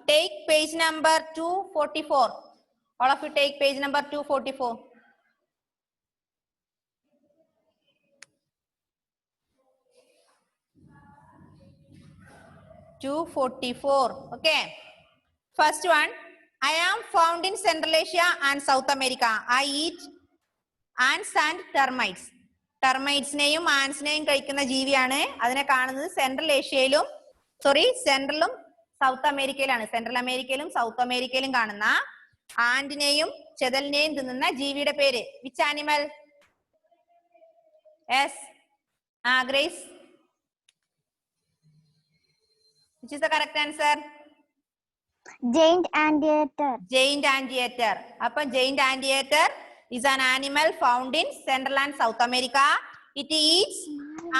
Take page number 244. All of you take page number 244. Okay. First one, I am found in Central Asia and South America. I eat ants and termites. Termites നെയും ants നെയും കഴിക്കുന്ന ജീവിയാണ്. അതിനെ കാണുന്നത് central ഏഷ്യയിലും സെൻട്രലും south അമേരിക്കയിലാണ്. Central അമേരിക്കയിലും south അമേരിക്കയിലും കാണുന്ന ആന്റിനെയും ചെതലിനെയും തിന്നുന്ന ജീവിയുടെ പേര്. Which animal? Yes. Grace. Which is the correct answer? Giant anteater. Giant anteater. Appa giant anteater is an animal found in Central and South America. It eats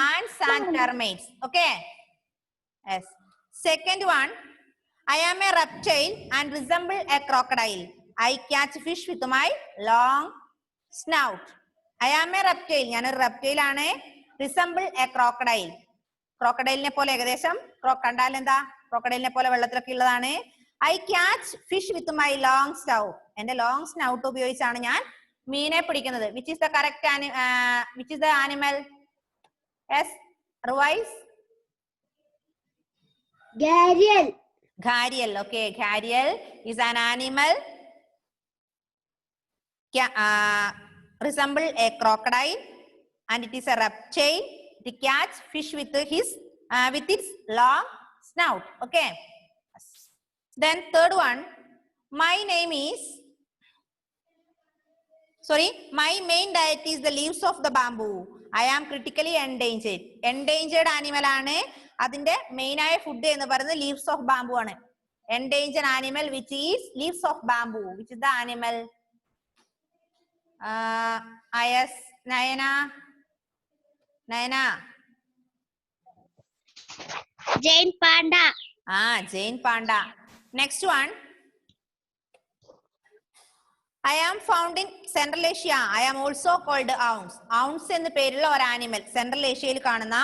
ants and termites. Okay. Yes. Second one, I am a reptile and resemble a crocodile. I catch fish with my long snout. I am a reptile. ഞാൻ ഒരു reptile ആണ്. Resemble a crocodile. ക്രോക്കഡൈലിനെ പോലെ ഏകദേശം കണ്ടാൽ എന്താ ക്രോക്കഡൈലിനെ പോലെ വെള്ളത്തിലൊക്കെ ഉള്ളതാണ്. I catch fish with my long snout. എന്റെ long snout ഉപയോഗിച്ചാണ് ഞാൻ മീനെ പിടിക്കുന്നത്. Which is the correct which is the animal? Yes, Ruwais? Gharial. Gharial. Okay, gharial is an animal resemble a crocodile and it is a reptile. It catch fish with its long snout. Okay. Then third one, my main diet is the leaves of the bamboo. I am critically endangered. Endangered animal ആണ്. അതിന്റെ main ആയ food എന്ന് പറയുന്നത് leaves of bamboo ആണ്. Endangered animal which is leaves of bamboo. Which is the animal? Yes, Nayana. Giant panda. Giant panda. Next one. I am found in Central Asia. I am also called ounce. Ounce എന്ന പേരുള്ള ഒരു animal. Central ഏഷ്യയിൽ കാണുന്ന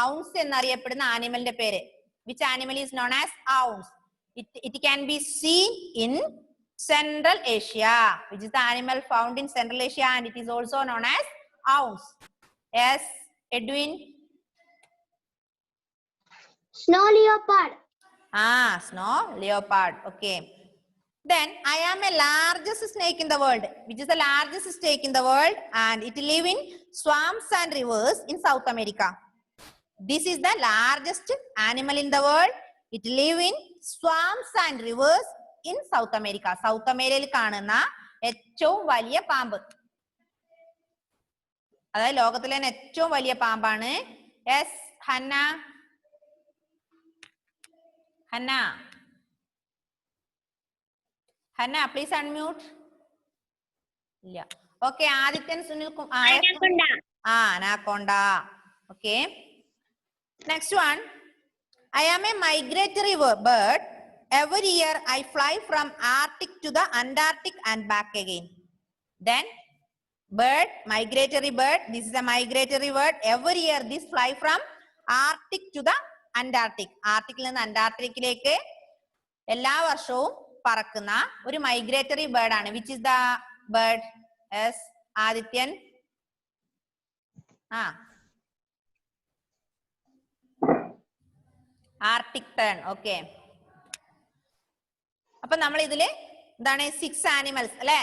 ounce എന്നറിയപ്പെടുന്ന ആനിമലിന്റെ പേര്. Which animal is known as ounce? It can be seen in Central Asia. Which is the animal found in Central Asia and it is also known as ounce. Yes, Edwin. Snow leopard. Snow leopard. Okay. Then I am a largest snake in the world. Which is the largest snake in the world and it live in swamps and rivers in South America. This is the largest animal in the world. It live in swamps and rivers in South America. South America കാണുന്ന ഏറ്റവും വലിയ പാമ്പ്. അതായത് ലോകത്തിലെ ഏറ്റവും വലിയ പാമ്പാണ്. Yes, Hanna. Hanna, please unmute. Yeah. Okay, Adityan, Sunil. Anaconda. Anaconda. Okay. Next one. I am a migratory bird. Every year I fly from Arctic to the Antarctic and back again. Then bird, migratory bird. This is a migratory bird. Every year this fly from Arctic to the Antarctic. Arctic നിന്ന് അന്റാർട്ടിക്കിലേക്ക് എല്ലാ വർഷവും പറക്കുന്ന ഒരു migratory bird ആണ്. Which is the bird? Yes, Adithyan. Arctic tern. Okay. അപ്പൊ നമ്മൾ ഇതില് എന്താണ് 6 ആനിമൽസ് അല്ലെ?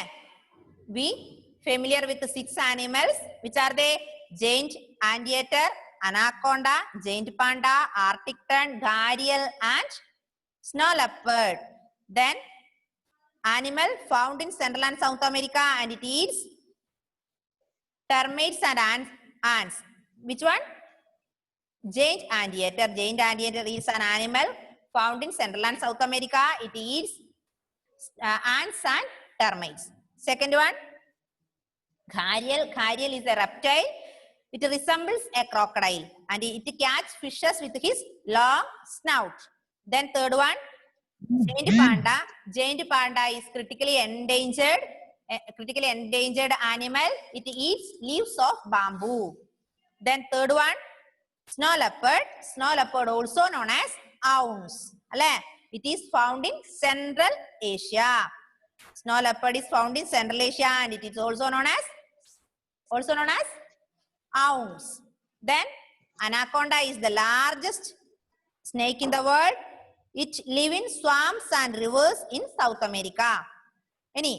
We familiar with 6 animals. Which are they? Giant anteater, anaconda, giant panda, arctic tern, gharial and snow leopard. Then animal found in Central and South America and it eats termites and ants. Which one? Giant anteater. Giant anteater is an animal found in Central and South America. It eats ants and termites. Second one, gharial. Gharial is a reptile. It resembles a crocodile and it catches fishes with his long snout. Then third one, giant panda. Giant panda is critically endangered animal. It eats leaves of bamboo. Then third one, snow leopard. Snow leopard also known as ounce. It is found in Central Asia. Snow leopard is found in Central Asia and it is also known as ounce. Then anaconda is the largest snake in the world. It live in swamps and rivers in South America. Any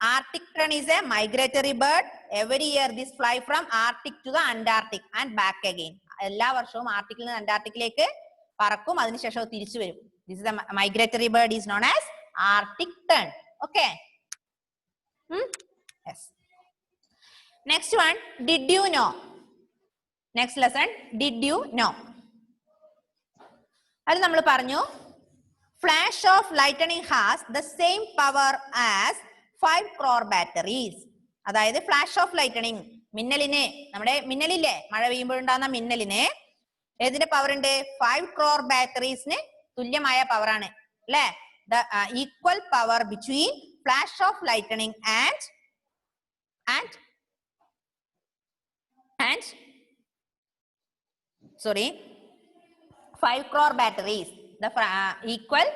Arctic tern is a migratory bird. Every year this fly from Arctic to the Antarctic and back again. എല്ലാ വർഷവും ആർട്ടിക്കിൽ നിന്ന് അന്റാർട്ടിക്കിലേക്ക് പറക്കും, അതിനുശേഷം തിരിച്ചു വരും. This is the migratory bird is known as Arctic tern. Okay. Yes. Next one, did you know? Next lesson, did you know? അത് നമ്മൾ പറഞ്ഞു, flash of lightning has the same power as 5 crore batteries. അതായത് flash of ലൈറ്റണിങ്, മിന്നലിന്, നമ്മുടെ മിന്നലില്ലേ, മഴ പെയ്യുമ്പോഴുണ്ടാകുന്ന മിന്നലിന് ഏതിന്റെ power ഉണ്ട്? 5 crore ബാറ്ററീസിന് തുല്യമായ power ആണ് അല്ലെ? The equal power between flash of lightning and 5 crore batteries. The equal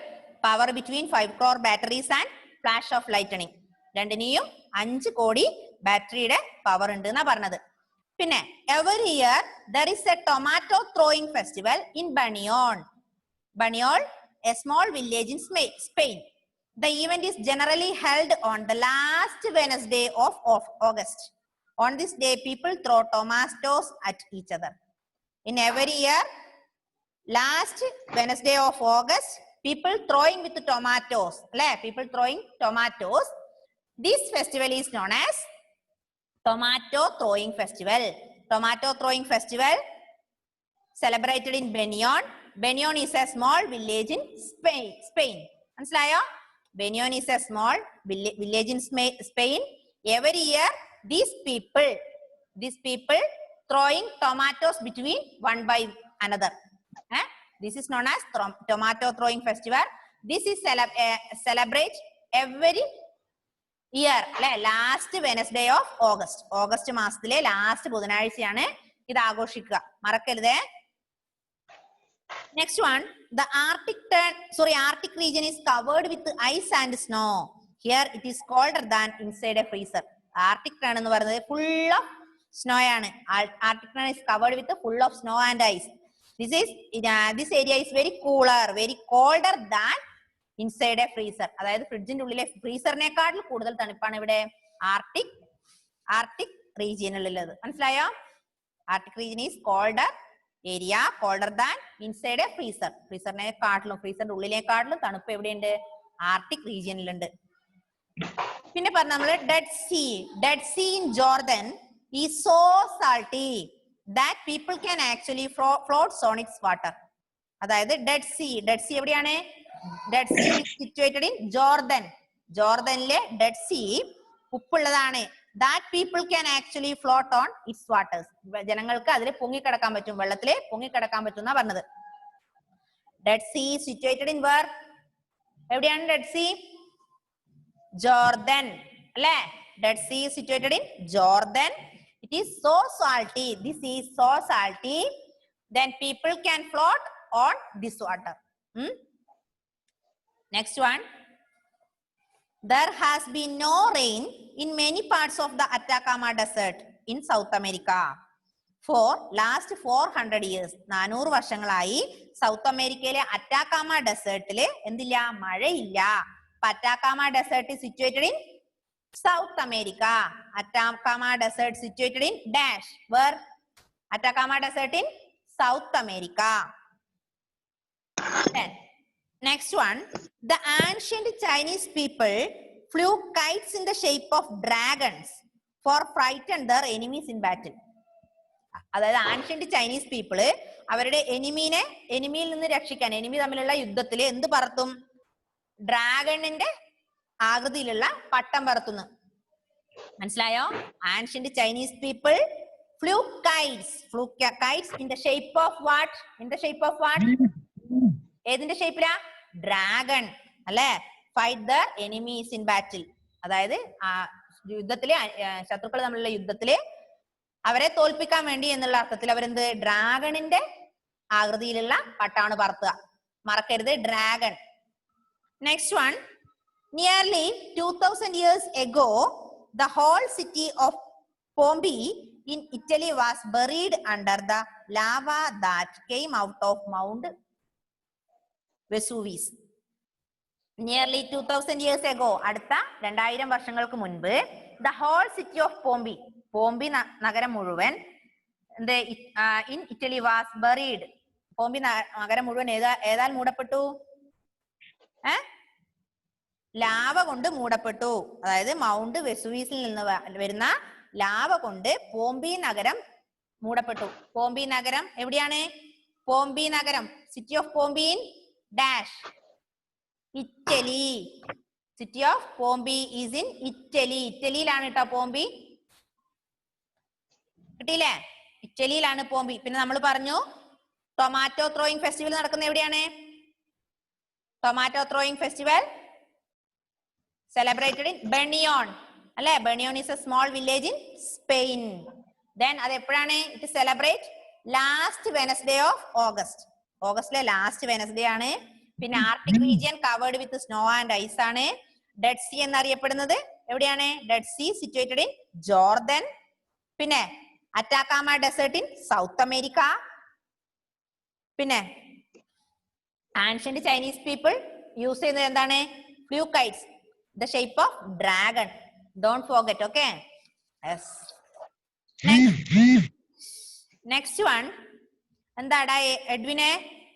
power between 5 crore batteries and flash of lightning. രണ്ടിനെയും 5 കോടി ബാറ്ററിയുടെ പവർ ഉണ്ട് എന്നാ പറഞ്ഞത്. പിന്നെ every year there is a tomato throwing festival in Banyoles, a small village in Spain. The event is generally held on the last Wednesday of August. On this day, people throw tomatoes at each other. In every year, last Wednesday of August, people throwing with tomatoes. People throwing tomatoes. This festival is known as Tomato Throwing Festival. Tomato Throwing Festival celebrated in Banyoles. Banyoles is a small village in Spain. മനസ്സിലായോ? Banyoles is a small village in Spain. Every year, these people throwing tomatoes between one by another. This is known as Tomato Throwing Festival. This is celebrate every year, last Wednesday of August. August മാസത്തിലെ last ബുധനാഴ്ചയാണ് ഇത് ആഘോഷിക്കുക, മറക്കരുതേ. Next one, the Arctic region is covered with ice and snow. Here it is colder than inside a freezer. Arctic tern എന്ന് പറയുന്നത് full of snow ആണ്. Arctic tern is covered with full of snow and ice. This area is very colder than inside a freezer. അതായത് ഫ്രിഡ്ജിന്റെ ഉള്ളിലെ ഫ്രീസറിനേക്കാൾ കൂടുതൽ തണുപ്പാണ് ഇവിടെ Arctic റീജിയനിലുള്ളത്. മനസ്സിലായോ? Arctic region is colder than inside a freezer. ഫ്രീസറിന്റെ ഉള്ളിലേക്കാട്ടിലും തണുപ്പ് എവിടെയുണ്ട്? ആർട്ടിക് റീജിയനിലുണ്ട്. പിന്നെ പറഞ്ഞ നമ്മള് Dead Sea in Jordan is so salty that people can actually float on its water. അതായത് ഡെഡ് സീ എവിടെയാണ്? ഡെഡ് സീ സിറ്റുവേറ്റഡ് ഇൻ ജോർദനിലെ ഡെഡ് സീ ഉപ്പുള്ളതാണ്. That people can actually float on its waters. ജനങ്ങൾക്ക് അതിൽ പൊങ്ങിക്കിടക്കാൻ പറ്റും, വെള്ളത്തില് പൊങ്ങിക്കിടക്കാൻ പറ്റും എന്നാ പറഞ്ഞത്. Dead Sea situated in where? എവിടെയാണ് ഡെഡ് സീ? ജോർദൻ അല്ലേ? Dead Sea situated in Jordan. It is so salty. This is so salty. Then people can float on this water. Next one. There has been no rain in many parts of the Atacama Desert in South America for last 400 years. 400 വർഷങ്ങളായി south അമേരിക്കയിലെ അറ്റാക്കാമ ഡെസേർട്ടില് എന്തില്ല? മഴയില്ല. Atacama Desert is situated in South America. Atacama Desert situated in dash. Where? Atacama Desert in South America. Then, next one. The ancient Chinese people flew kites in the shape of dragons for frighten their enemies in battle. അതായത് ancient Chinese people അവരുടെ എനിമിയിൽ നിന്ന് രക്ഷിക്കാൻ, enemy തമ്മിലുള്ള യുദ്ധത്തിൽ എന്ത് പറത്തും? ഡ്രാഗണിന്റെ ആകൃതിയിലുള്ള പട്ടം പറത്തുന്നു. മനസ്സിലായോ? Ancient Chinese people flew kites in the shape of what? ഏതിന്റെ ഷേപ്പിലാ? ഡ്രാഗൺ അല്ലെ? ഫൈറ്റ് ദ എനിമീസ് ഇൻ ബാറ്റിൽ. അതായത് യുദ്ധത്തില്, ശത്രുക്കൾ തമ്മിലുള്ള യുദ്ധത്തില് അവരെ തോൽപ്പിക്കാൻ വേണ്ടി എന്നുള്ള അർത്ഥത്തിൽ അവരെന്ത്? ഡ്രാഗണിന്റെ ആകൃതിയിലുള്ള പട്ടാണ് പറത്തുക. മറക്കരുത്, dragon Next one. Nearly 2000 years ago, the whole city of Pompeii in Italy was buried under the lava that came out of Mount Vesuvius. Nearly 2000 years ago, അടുത്ത 2000 വർഷങ്ങൾക്ക് മുൻപ്, the whole city of Pompeii, പോംബി നഗരം മുഴുവൻ, in Italy was buried. പോംബി നഗരം മുഴുവൻ ഏതാൽ മൂടപ്പെട്ടു? Lava കൊണ്ട് മൂടപ്പെട്ടു. അതായത് mount വെസുവീസിൽ നിന്ന് വരുന്ന ലാവ കൊണ്ട് പോംബി നഗരം മൂടപ്പെട്ടു. പോംബി നഗരം എവിടെയാണ്? പോംബി നഗരം, city of Pompeii in dash, Italy. City of Pompeii is in Italy. ഇറ്റലിയിലാണ് കേട്ടോ പോംബി. കിട്ടിയില്ലേ? ഇറ്റലിയിലാണ് പോംബി. പിന്നെ നമ്മൾ പറഞ്ഞു ടൊമാറ്റോ ത്രോയിങ് ഫെസ്റ്റിവൽ നടക്കുന്ന എവിടെയാണ്? Tomato throwing festival celebrated in Bernion. അല്ലെ? Bernion is a small village in Spain. Then അത് എപ്പോഴാണ്? It celebrate last Wednesday of August. ഓഗസ്റ്റിലെ ലാസ്റ്റ് വെനസ്ഡേ ആണ്. പിന്നെ Arctic region covered with snow and ice ആണ്. Dead Sea എന്നറിയപ്പെടുന്നത് എവിടെയാണ്? Dead Sea situated in Jordan. പിന്നെ Atacama desert in South America. പിന്നെ ആൻഷ്യന്റ് ചൈനീസ് പീപ്പിൾ യൂസ് ചെയ്യുന്നത് എന്താണ്? ഫ്ലൂക്കൈറ്റ്സ്, the shape of dragon. Don't forget, okay? Yes. Next one. എന്താടാ എഡ്വിനെ?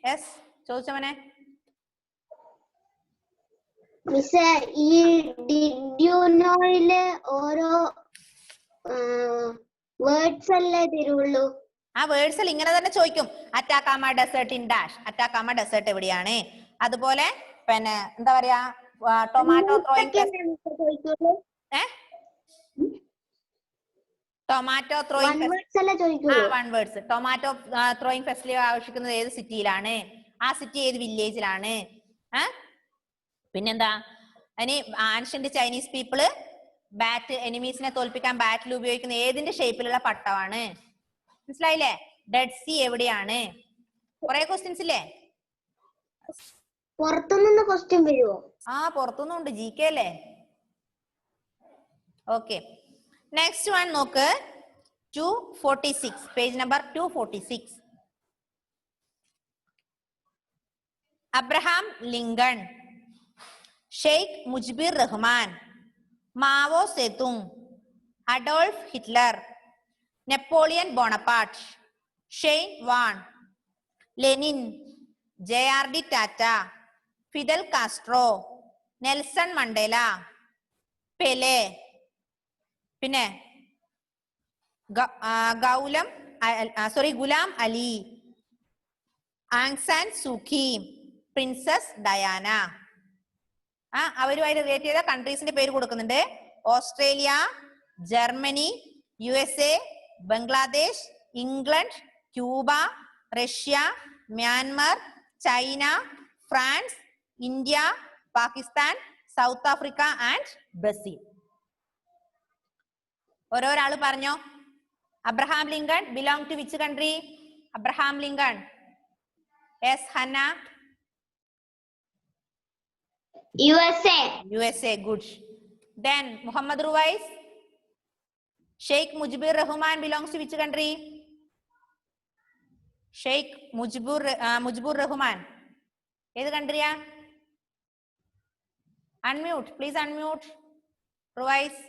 Yes, ചോദിച്ചവനെ. Miss, ഈ did you നോയില് ഓരോ വേർഡ്സ് അല്ലേ തരുള്ളൂ? ആ വേർഡ്സ് ഇങ്ങനെ തന്നെ ചോദിക്കും. അറ്റാക്കാമ ഡെസേർട്ട് ഇൻ ഡാഷ്. അറ്റാക്കാമ ഡെസേർട്ട് എവിടെയാണ്? അതുപോലെ പിന്നെ എന്താ പറയാ, tomato throwing tomato throwing one words. Tomato throwing festival ആഘോഷിക്കുന്നത് ഏത് സിറ്റിയിലാണ്? ആ സിറ്റി ഏത് വില്ലേജിലാണ്? പിന്നെന്താ, അതിന് ആൻഷ്യന്റ് ചൈനീസ് പീപ്പിള് ബാറ്റ്, എനിമീസിനെ തോൽപ്പിക്കാൻ ബാറ്റിൽ ഉപയോഗിക്കുന്ന ഏതിന്റെ ഷേപ്പിലുള്ള പട്ടമാണ്? മനസ്സിലായില്ലേ? ഡെഡ് സീ എവിടെയാണ്? കുറെ ക്വസ്റ്റ്യൻസ് ഇല്ലേ? പുറത്തുനിന്ന് ക്വസ്റ്റ്യൻ വരുമോ? ആ, പുറത്തുനിന്നുണ്ട്. ജി കെ അല്ലേ? ഓക്കെ. നെക്സ്റ്റ് വൺ നോക്ക്. 246, page number 246. Abraham Lincoln, Sheikh Mujibur Rahman, Mao Zedong, Adolf Hitler, Napoleon Bonaparte, Shane Warne, Lenin, JRD Tata, Fidel Castro, Nelson Mandela, Pele, പിന്നെ Ghulam Ali, Aung San Suu Kyi, Princess Diana. അവരുമായി relate ചെയ്ത കൺട്രീസിന്റെ പേര് കൊടുക്കുന്നുണ്ട്. Australia, Germany, USA, Bangladesh, England, Cuba, Russia, Myanmar, China, France, India, Pakistan, South Africa and Brazil. ഓരോരാള് പറഞ്ഞോ. Abraham Lincoln belong to which country? Abraham Lincoln. Yes Hanna? USA. Good. Then Muhammad Ruwais, Sheikh Mujibur Rahman belongs to which country? Sheikh Mujibur Rahman. ഏത് കൺട്രിയാ? Unmute please, unmute. Ruvais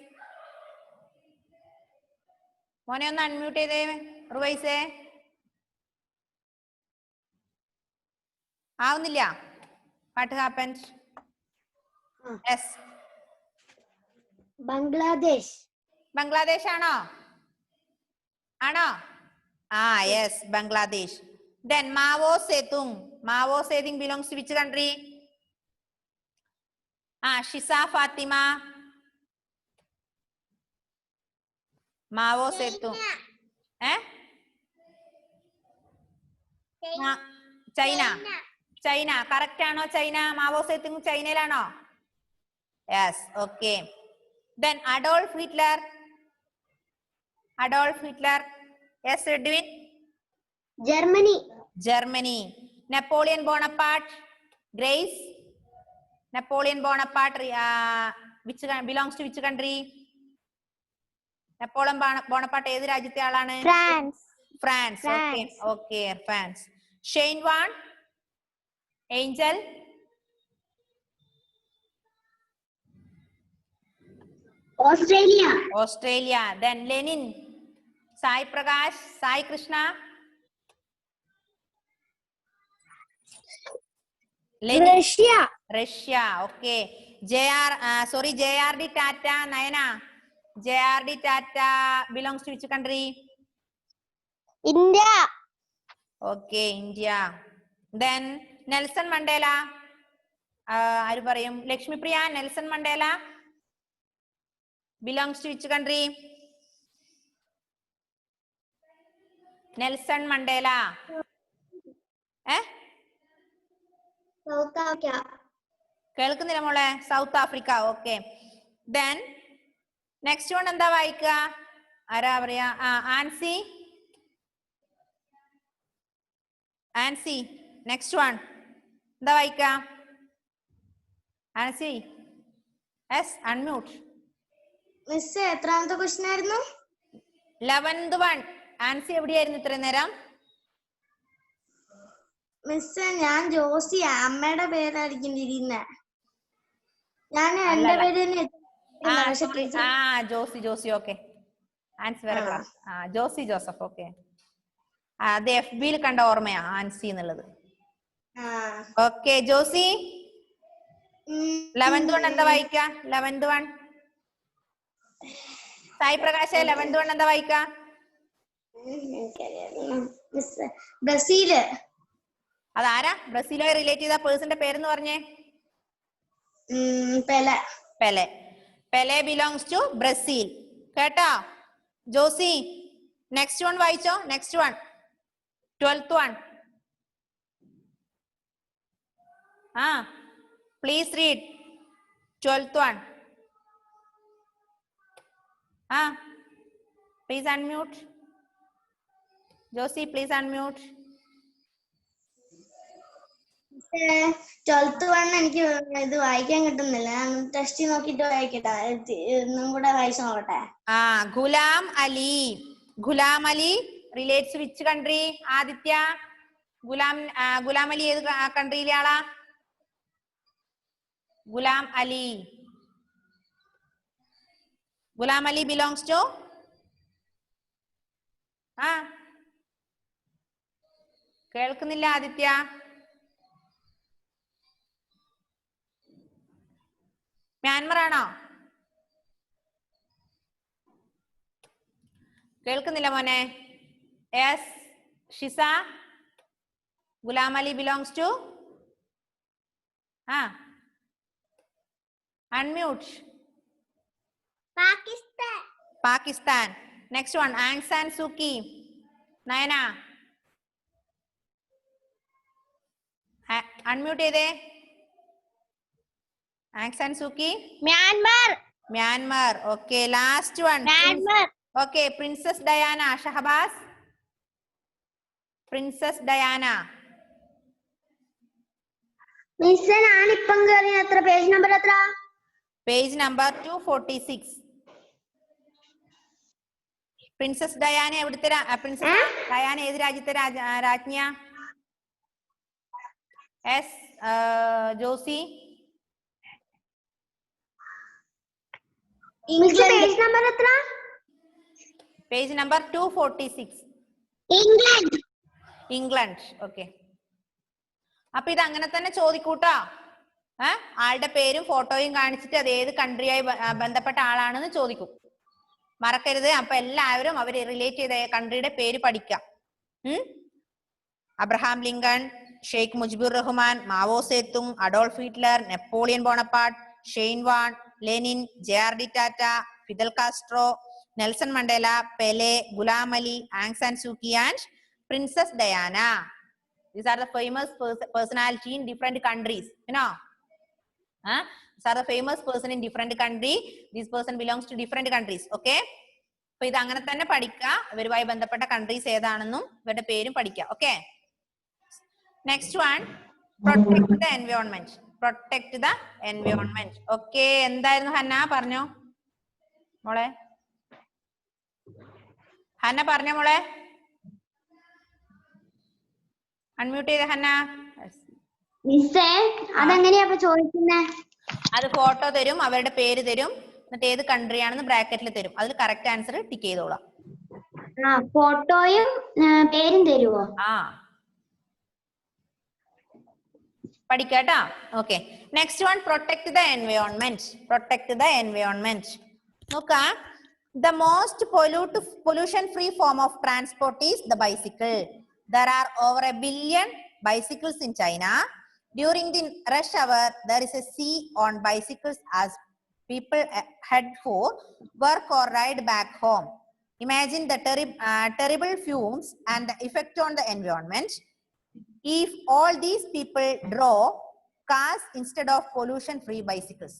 മോനെ ഒന്ന് unmute ചെയ്തേ. റുവൈസേ ആവുന്നില്ല. What happened? Yes, Bangladesh. Bangladesh ആണോ? ആണോ? Yes, Bangladesh. Then Mao Zedong. Mao Zedong belongs to which country? Shiza Fatima. Mao Zedong. China. Correct ആണോ? China. Mao Zedong ചൈനയിലാണോ? Yes, okay. Then Adolf Hitler. Yes, Edwin. Germany. Napoleon Bonaparte. Grace. Napoleon Bonaparte belongs to which country? Napoleon Bonaparte ഏത് രാജ്യത്തെ ആളാണ്? France. France. Okay. Okay, France. Shane Warne, Angel. Australia. Australia. Then Lenin, Sai Prakash, Sai Krishna. Lenin. Russia. Russia. Okay. JRD Tata, Nayana. JRD Tata belongs to which country? India. Okay, India. Then Nelson Mandela. ആര് പറയും? Lakshmi Priya, Nelson Mandela belongs to which country? Nelson Mandela South Africa. കേൾക്കുന്നില്ല മോളെ? South Africa. Okay. Then next one എന്താ വായിക്കുക? ആരാ പറയാ? Ancy. Ancy, next one എന്താ വായിക്ക? Ancy, yes, unmute. മിസ് എത്രാമത്തെ ക്വസ്റ്റ്യൻ ആയിരുന്നു? 11th one. ആൻസി എവിടെയായിരുന്നു ഇത്രയും നേരം? മിസ് ഞാൻ ജോസി, അമ്മയുടെ പേരായിരിക്കും തിരിയുന്നെ. ഞാൻ എന്റെ പേര് ജോസി. ജോസി, ഓക്കെ. ആൻസി വേറെ ക്ലാസ്. ജോസി ജോസഫ്. ഓക്കെ. അത് FB-യിൽ കണ്ട ഓർമ്മയാ ആൻസി എന്നുള്ളത്. ഓക്കെ ജോസി, 11th വൺ എന്താ വായിക്ക? 11th one Sai Prakash, 11th one എന്താ വായിക്ക? ബ്രസീല്. അതാരാ? ബ്രസീലുമായി റിലേറ്റ് ചെയ്ത പേഴ്സന്റെ പേരെന്ന് പറഞ്ഞേ? Pele. Pele. Pele belongs to Brazil. കേട്ടോ ജോസി? നെക്സ്റ്റ് വൺ വായിച്ചോ. Next one 12th one. Please read 12th one. Please unmute. Josy please unmute. 12th one എനിക്ക് ഇത് വായിക്കാൻ കിട്ടുന്നില്ല. ഞാൻ ടെസ്റ്റ് നോക്കിട്ട് വായിക്കട്ടെ. ഒന്നും കൂടെ വായിച്ചു നോക്കട്ടെ. Ghulam Ali. Ghulam Ali relates which country? Aditya, Ghulam Ali ഏത് കൺട്രിയിലെ ആളാ? ഗുലാം അലി. ഗുലാം അലി ബിലോങ്സ് ടു കേൾക്കുന്നില്ല ആദിത്യ? മ്യാൻമർ ആണോ? കേൾക്കുന്നില്ല മോനെ? Yes Shiza, Ghulam Ali belongs to unmute. Pakistan. Pakistan. Next one Aung San Suu Kyi. Nayana unmute ചെയ്തേ. Aung San Suu Kyi Myanmar. Myanmar. Okay. Last one Myanmar. Okay. Princess Diana. Shahabas. Princess Diana. Miss ഞാനിപ്പം കേറിയ എത്ര പേജ് നമ്പർ എത്ര? Page number 246. പ്രിൻസസ് ഡയാന എവിടുത്തെ? Princess Diana ഏത് രാജ്യത്തെ രാജ്ഞിയാ? S Josy. Page number എത്ര? Page number 246. England. England. Okay. അപ്പൊ ഇത് അങ്ങനെ തന്നെ ചോദിക്കൂട്ടോ. ആളുടെ പേരും ഫോട്ടോയും കാണിച്ചിട്ട് അത് ഏത് കൺട്രിയായി ബന്ധപ്പെട്ട ആളാണെന്ന് ചോദിക്കും. മറക്കരുത്. അപ്പൊ എല്ലാവരും അവര് റിലേറ്റ് ചെയ്ത കൺട്രിയുടെ പേര് പഠിക്കാം. Abraham Lincoln, Sheikh Mujibur Rahman, Mao Zedong, Adolf Hitler, Napoleon Bonaparte, Shane Warne, Lenin, JRD Tata, Fidel Castro, Nelson Mandela, Pele, Ghulam Ali, Aung San സൂക്കി and Princess Diana. These are the famous personality in different countries. You know? These are the famous person in different country. This person belongs to different countries. Okay? So, ഇത് അങ്ങനെ തന്നെ പഠിക്കുക. ഇവരുമായി ബന്ധപ്പെട്ട countries ഏതാണെന്നും ഇവരുടെ പേരും പഠിക്കുക. Okay? Next one, protect the environment. Protect the environment. Okay, എന്തായിരുന്നു ഹന്ന പറഞ്ഞോ മോളെ? ഹന്ന പറഞ്ഞോ മോളെ, അൺമ്യൂട്ട് ചെയ്ത ഹന്ന. മിസ്സേ അതെങ്ങനെയാ ചോദിക്കുന്നേ? അത് ഫോട്ടോ തരും, അവരുടെ പേര് തരും, എന്നിട്ട് ഏത് കൺട്രി ആണെന്ന് ബ്രാക്കറ്റിൽ തരും. അതിൽ കറക്റ്റ് ആൻസർ ടിക്ക് ചെയ്തോളാം. ഫോട്ടോയും പേരും തരുമോ? ആ, പഠിക്കാട്ടാ. Okay, next one, protect the environment. Protect the environment. നോക്കാം, the most pollution free form of transport is the bicycle. There are over 1 billion bicycles in China. During the rush hour, there is a sea on bicycles as people head for work or ride back home. Imagine the terrible fumes and the effect on the environment if all these people drove cars instead of pollution free bicycles.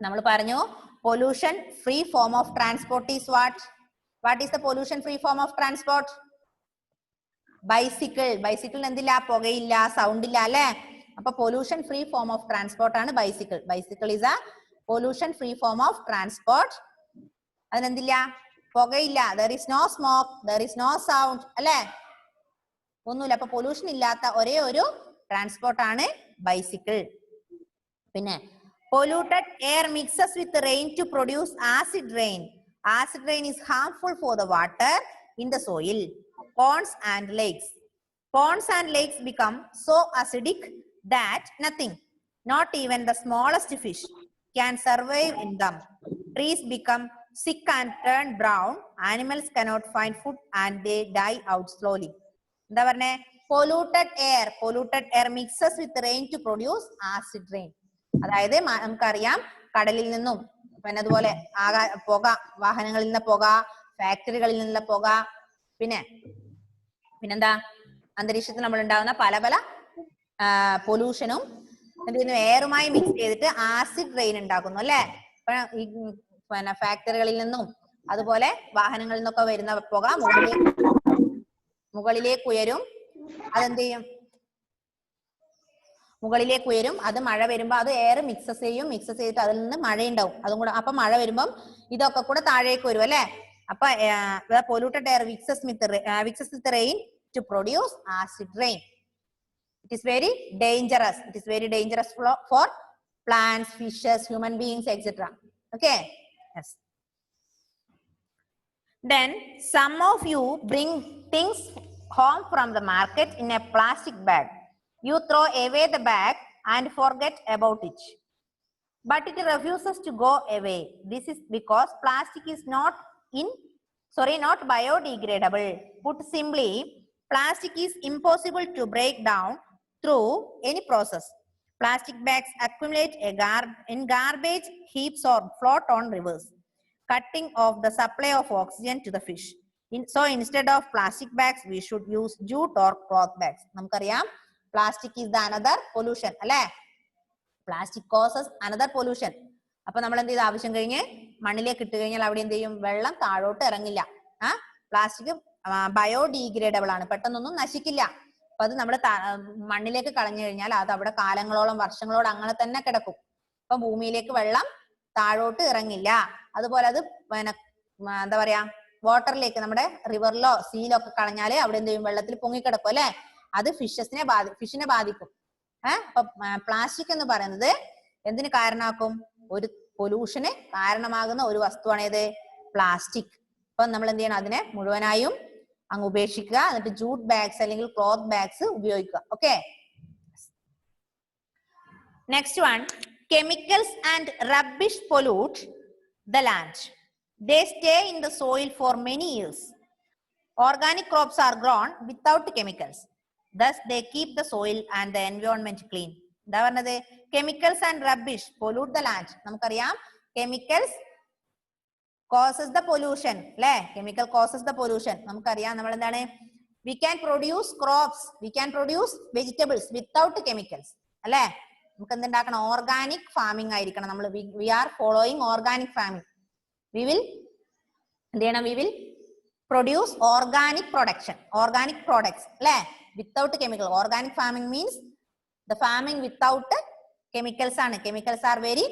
നമ്മൾ പറഞ്ഞു pollution free form of transport is what is the pollution free form of transport? Bicycle. ബൈസിക്കിളിന് എന്തില്ല? പുകയില്ല, sound ഇല്ല അല്ലെ? അപ്പൊ pollution free form of transport ആണ് bicycle. Bicycle is a pollution free form of transport. അതിനെന്തില്ല? പുകയില്ല, there is no smoke, there is no sound അല്ലെ? ഒന്നുമില്ല. അപ്പൊ പൊല്യൂഷൻ ഇല്ലാത്ത ഒരേ ഒരു ട്രാൻസ്പോർട്ട് ആണ് ബൈസിക്കിൾ. പിന്നെ polluted air mixes with rain to produce acid rain. Acid rain is harmful for the water in the soil, ponds and lakes. Ponds and lakes become so acidic that nothing, not even the smallest fish, can survive in them. Trees become sick and turn brown. Animals cannot find food and they die out slowly. എന്താ പറഞ്ഞേ? polluted air mixes with rain to produce acid rain. അതായത് നമുക്കറിയാം, കടലിൽ നിന്നും പിന്നെ അതുപോലെ പുക, വാഹനങ്ങളിൽ നിന്ന് പുക, ഫാക്ടറികളിൽ നിന്നുള്ള പുക, പിന്നെന്താ, അന്തരീക്ഷത്തിൽ നമ്മൾ ഉണ്ടാകുന്ന പല പല പൊല്യൂഷനും എയറുമായി മിക്സ് ചെയ്തിട്ട് ആസിഡ് റെയിൻ ഉണ്ടാക്കുന്നു അല്ലെ? പിന്നെ ഫാക്ടറികളിൽ നിന്നും അതുപോലെ വാഹനങ്ങളിൽ നിന്നൊക്കെ വരുന്ന പുക മുകളിലേക്ക് ഉയരും. അതെന്ത് ചെയ്യും? മുകളിലേക്ക് ഉയരും. അത് മഴ വരുമ്പോ അത് എയർ മിക്സസ് ചെയ്തിട്ട് അതിൽ നിന്ന് മഴ ഉണ്ടാവും. അതും കൂടെ അപ്പൊ മഴ വരുമ്പം ഇതൊക്കെ കൂടെ താഴേക്ക് വരും അല്ലെ? അപ്പൊ polluted air mixes with rain to produce acid rain. It is very dangerous. It is very dangerous for plants, fishes, human beings etcetera. Okay, yes. Then some of you bring things home from the market in a plastic bag. You throw away the bag and forget about it. But it refuses to go away. This is because plastic is not biodegradable. Put simply, plastic is impossible to break down through any process. Plastic bags accumulate in garbage heaps or float on rivers, cutting off the supply of oxygen to the fish. So instead of plastic bags, we should use jute or cloth bags. നമുക്കറിയാം, plastic is the another pollution അല്ലെ? Plastic causes another pollution. അപ്പൊ നമ്മൾ എന്ത് ചെയ്ത് ആവശ്യം കഴിഞ്ഞ് മണ്ണിലേക്ക് ഇട്ട് കഴിഞ്ഞാൽ അവിടെ എന്ത് ചെയ്യും? വെള്ളം താഴോട്ട് ഇറങ്ങില്ല. പ്ലാസ്റ്റിക് ബയോഡീഗ്രേഡബിൾ ആണ്, പെട്ടെന്നൊന്നും നശിക്കില്ല. അപ്പൊ അത് നമ്മൾ മണ്ണിലേക്ക് കളഞ്ഞു കഴിഞ്ഞാൽ അത് അവിടെ കാലങ്ങളോളം, വർഷങ്ങളോളം അങ്ങനെ തന്നെ കിടക്കും. അപ്പൊ ഭൂമിയിലേക്ക് വെള്ളം താഴോട്ട് ഇറങ്ങില്ല. അതുപോലെ അത് പിന്നെ എന്താ പറയാ, വാട്ടറിലേക്ക്, നമ്മുടെ റിവറിലോ സീലോ ഒക്കെ കളഞ്ഞാല് അവിടെ എന്ത് ചെയ്യും? വെള്ളത്തിൽ പൊങ്ങിക്കിടക്കും അല്ലെ? അത് ഫിഷിനെ ബാധിക്കും. അപ്പൊ പ്ലാസ്റ്റിക് എന്ന് പറയുന്നത് എന്തിന് കാരണമാക്കും? ഒരു പൊല്യൂഷന് കാരണമാകുന്ന ഒരു വസ്തുവാണ് ഏത്? പ്ലാസ്റ്റിക്. അപ്പൊ നമ്മൾ എന്ത് ചെയ്യണം? അതിനെ മുഴുവനായും അങ്ങ് ഉപേക്ഷിക്കുക. എന്നിട്ട് ജൂട്ട് ബാഗ്സ് അല്ലെങ്കിൽ ക്ലോത്ത് ബാഗ്സ് ഉപയോഗിക്കുക. Okay, next one, chemicals and rubbish pollute the land. They stay in the soil for many years. Organic crops are grown without chemicals. Thus, they keep the soil and the environment clean. എന്താ പറഞ്ഞത്? Chemicals and rubbish pollute the land. നമുക്കറിയാം, chemicals causes the pollution അല്ലെ? Chemical causes the pollution. നമുക്കറിയാം, നമ്മൾ എന്താണ്, we can produce crops, we can produce vegetables without chemicals അല്ലെ? നമുക്ക് എന്തുണ്ടാക്കണം? Organic farming ആയിരിക്കണം. നമ്മൾ we are following organic farming. We will എന്ത് ചെയ്യണം? We will produce organic products അല്ലെ? Without chemical. Organic farming means the farming without chemicals ആണ്. Chemicals are very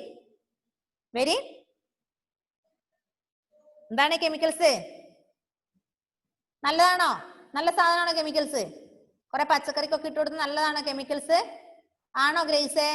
എന്താണ് കെമിക്കൽസ്? നല്ലതാണോ? നല്ല സാധനമാണോ കെമിക്കൽസ്? കുറെ പച്ചക്കറിക്കൊക്കെ ഇട്ട് കൊടുത്ത് നല്ലതാണോ കെമിക്കൽസ്? ആണോ ഗ്രേസേ?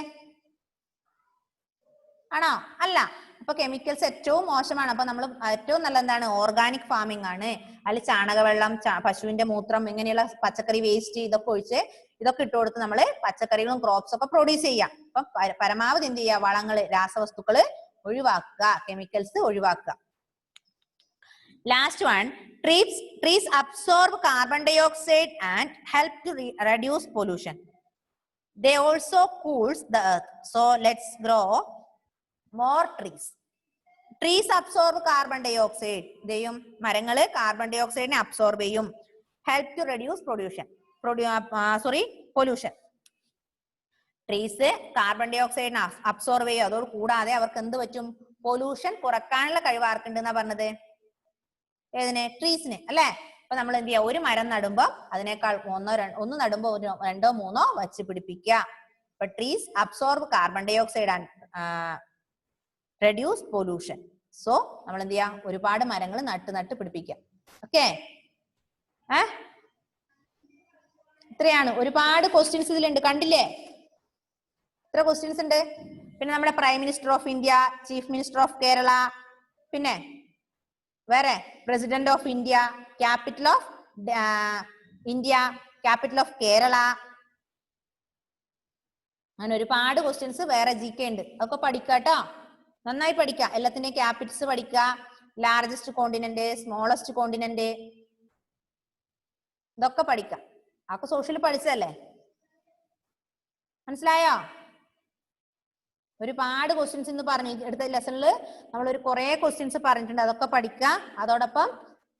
ആണോ? അല്ല. അപ്പൊ കെമിക്കൽസ് ഏറ്റവും മോശമാണ്. അപ്പൊ നമ്മൾ ഏറ്റവും നല്ല എന്താണ്? ഓർഗാനിക് ഫാമിംഗ് ആണ്. അതിൽ ചാണകവെള്ളം, പശുവിന്റെ മൂത്രം, ഇങ്ങനെയുള്ള പച്ചക്കറി വേസ്റ്റ് ഇതൊക്കെ ഒഴിച്ച് ഇതൊക്കെ ഇട്ട് കൊടുത്ത് നമ്മൾ പച്ചക്കറികളും ക്രോപ്സ് ഒക്കെ പ്രൊഡ്യൂസ് ചെയ്യാം. അപ്പൊ പരമാവധി എന്ത് ചെയ്യുക? വളങ്ങള്, രാസവസ്തുക്കള് ഒഴിവാക്കുക, കെമിക്കൽസ് ഒഴിവാക്കുക. Last one, trees absorb carbon dioxide and help to reduce pollution. They also cools the earth. So let's grow more trees. Trees absorb carbon dioxide. Deyum marangale carbon dioxide ne absorb ചെയ്യും. Help to reduce pollution. Trees carbon dioxide absorb ചെയ്യും. അതോട് കൂടാതെ അവർക്ക് എന്ത് പറ്റും? Pollution കുറക്കാനുള്ള കഴിവ് ആർക്കുണ്ടെന്നാ പറഞ്ഞത്? ഏതിനെ? ട്രീസിന് അല്ലെ? അപ്പൊ നമ്മൾ എന്ത് ചെയ്യുക? ഒരു മരം നടുമ്പോ അതിനേക്കാൾ ഒന്ന് നടുമ്പോ രണ്ടോ മൂന്നോ വച്ച് പിടിപ്പിക്കുക. അപ്പൊ trees absorb carbon dioxide and reduce pollution. So നമ്മൾ എന്ത് ചെയ്യാ? ഒരുപാട് മരങ്ങൾ നട്ട് പിടിപ്പിക്കുക. ഓക്കെ, ഇത്രയാണ്. ഒരുപാട് ക്വസ്റ്റ്യൻസ് ഇതിലുണ്ട്, കണ്ടില്ലേ? ഇത്ര ക്വസ്റ്റ്യൻസ് ഉണ്ട്. പിന്നെ നമ്മുടെ prime minister of India, chief minister of Kerala, പിന്നെ വേറെ president of India, capital of India, capital of Kerala, അങ്ങനെ ഒരുപാട് ക്വസ്റ്റ്യൻസ് വേറെ GK ഉണ്ട്. അതൊക്കെ പഠിക്കാട്ടോ, നന്നായി പഠിക്കുക. എല്ലാത്തിന്റെയും ക്യാപിറ്റൽസ് പഠിക്കുക. ലാർജസ്റ്റ് കോണ്ടിനെന്റ്, സ്മോളസ്റ്റ് കോണ്ടിനെന്റ്, ഇതൊക്കെ പഠിക്കാം. അതൊക്കെ സോഷ്യൽ പഠിച്ചതല്ലേ? മനസ്സിലായോ? ഒരുപാട് ക്വസ്റ്റ്യൻസ് ഇന്ന് പറഞ്ഞു. അടുത്ത ലെസണിൽ നമ്മൾ ഒരു കുറെ ക്വസ്റ്റ്യൻസ് പറഞ്ഞിട്ടുണ്ട്. അതൊക്കെ പഠിക്കുക. അതോടൊപ്പം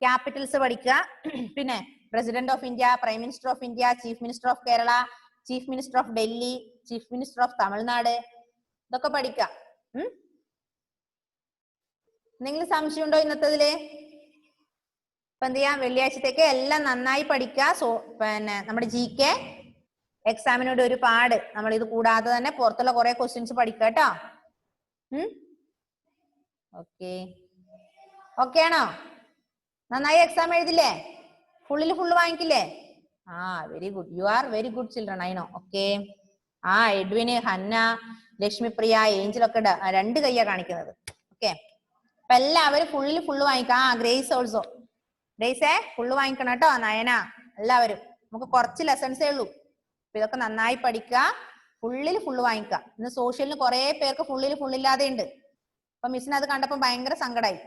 ക്യാപിറ്റൽസ് പഠിക്കുക. പിന്നെ president of India, prime minister of India, chief minister of Kerala, chief minister of Delhi, chief minister of Tamil Nadu, ഇതൊക്കെ പഠിക്കുക. എന്തെങ്കിലും സംശയം ഉണ്ടോ ഇന്നത്തതില്? ഇപ്പൊ എന്ത് ചെയ്യാം? വെള്ളിയാഴ്ചത്തേക്ക് എല്ലാം നന്നായി പഠിക്കുക. പിന്നെ നമ്മുടെ GK എക്സാമിനോട് ഒരുപാട് നമ്മൾ ഇത് കൂടാതെ തന്നെ പുറത്തുള്ള കുറെ ക്വസ്റ്റ്യൻസ് പഠിക്കുക കേട്ടോ. ഓക്കെ ആണോ? നന്നായി എക്സാം എഴുതില്ലേ? ഫുള്ള് വാങ്ങിക്കില്ലേ? Very good. You are very good children. I know. Okay. Edwin, Hannah, Lakshmipriya, ഏഞ്ചലൊക്കെ 2 കയ്യാ കാണിക്കുന്നത്. ഓക്കെ, അപ്പൊ എല്ലാവരും ഫുള്ള് വാങ്ങിക്കാം. Grace also. ഗ്രേസേ ഫുള്ള് വാങ്ങിക്കണം കേട്ടോ. നയന, എല്ലാവരും. നമുക്ക് കുറച്ച് ലെസൺസേ ഉള്ളൂ. അപ്പൊ ഇതൊക്കെ നന്നായി പഠിക്കുക. ഫുള്ള് വാങ്ങിക്കുക. ഇന്ന് സോഷ്യലിന് കുറെ പേർക്ക് ഫുള്ളില്ലാതെ ഉണ്ട്. അപ്പൊ മിസ്സിന് അത് കണ്ടപ്പോ ഭയങ്കര സങ്കടമായി.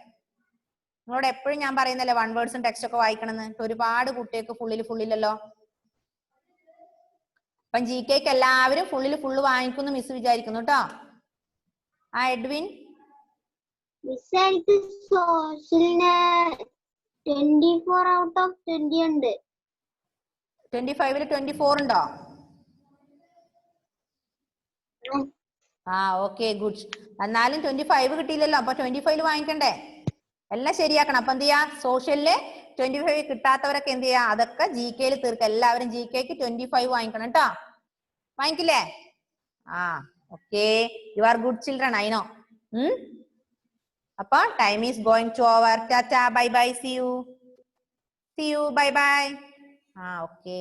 നിങ്ങളോട് എപ്പോഴും ഞാൻ പറയുന്നല്ലേ 1 വേർഡ്സും ടെക്സ്റ്റ് ഒക്കെ വായിക്കണമെന്ന്. ഒരുപാട് കുട്ടികൾക്ക് ഫുള്ളില്ലല്ലോ. അപ്പം GKക്ക് എല്ലാവരും ഫുള്ള് വാങ്ങിക്കുന്നു മിസ് വിചാരിക്കുന്നു കേട്ടോ. എഡ്വിൻ, മിസ് എനിക്ക് സോഷ്യലിന് 24 ഔട്ട് ഓഫ് 20 ഉണ്ട്. 25ൽ 24 ഉണ്ടോ? Okay, good. എന്നാലും 25 കിട്ടിയില്ലല്ലോ. അപ്പൊ 25ൽ വാങ്ങിക്കണ്ടേ? എല്ലാം ശരിയാക്കണം. അപ്പൊ എന്ത് ചെയ്യാ? സോഷ്യലില് 25 കിട്ടാത്തവരൊക്കെ എന്ത് ചെയ്യാ? അതൊക്കെ GKയിൽ തീർക്കുക. എല്ലാവരും GKക്ക് 25 വാങ്ങിക്കണം കേട്ടോ. വാങ്ങിക്കില്ലേ? Okay, you are good children. I know. അപ്പൊ time is going to over. Tata, bye bye, see you, bye bye. Okay.